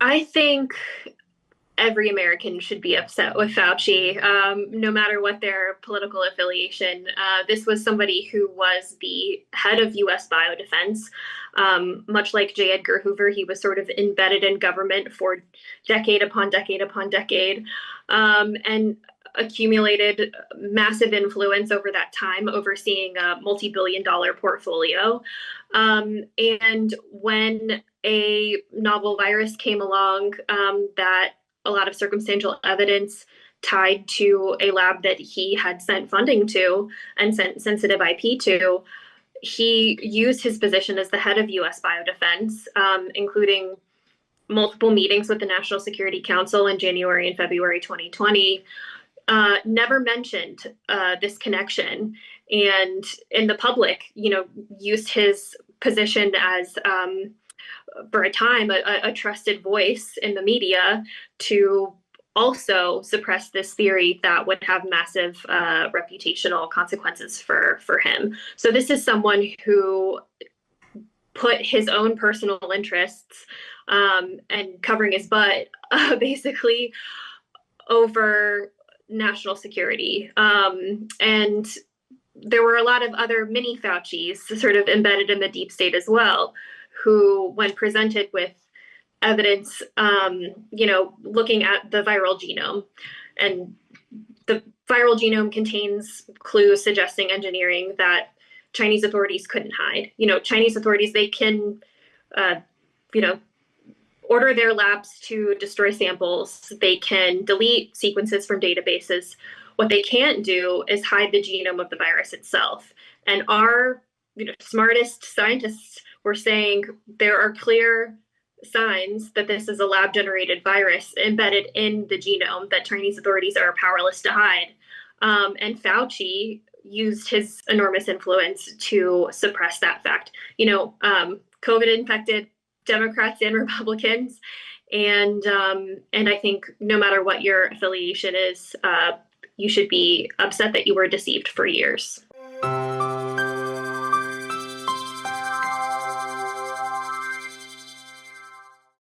I think every American should be upset with Fauci, no matter what their political affiliation. This was somebody who was the head of U.S. biodefense. Much like J. Edgar Hoover, he was sort of embedded in government for decade upon decade upon decade, and accumulated massive influence over that time, overseeing a multi-billion dollar portfolio. And when a novel virus came along that a lot of circumstantial evidence tied to a lab that he had sent funding to and sent sensitive IP to, he used his position as the head of US biodefense, including multiple meetings with the National Security Council in January and February 2020, never mentioned this connection, and in the public, used his position as, for a time, a trusted voice in the media to also suppress this theory that would have massive reputational consequences for him. So this is someone who put his own personal interests and covering his butt basically over national security. And there were a lot of other mini Faucis sort of embedded in the deep state as well, who, when presented with evidence, looking at the viral genome, and the viral genome contains clues suggesting engineering that Chinese authorities couldn't hide. Chinese authorities, they can, order their labs to destroy samples. They can delete sequences from databases. What they can't do is hide the genome of the virus itself. And our smartest scientists were saying there are clear signs that this is a lab-generated virus embedded in the genome that Chinese authorities are powerless to hide. And Fauci used his enormous influence to suppress that fact. COVID infected Democrats and Republicans, and I think no matter what your affiliation is, you should be upset that you were deceived for years.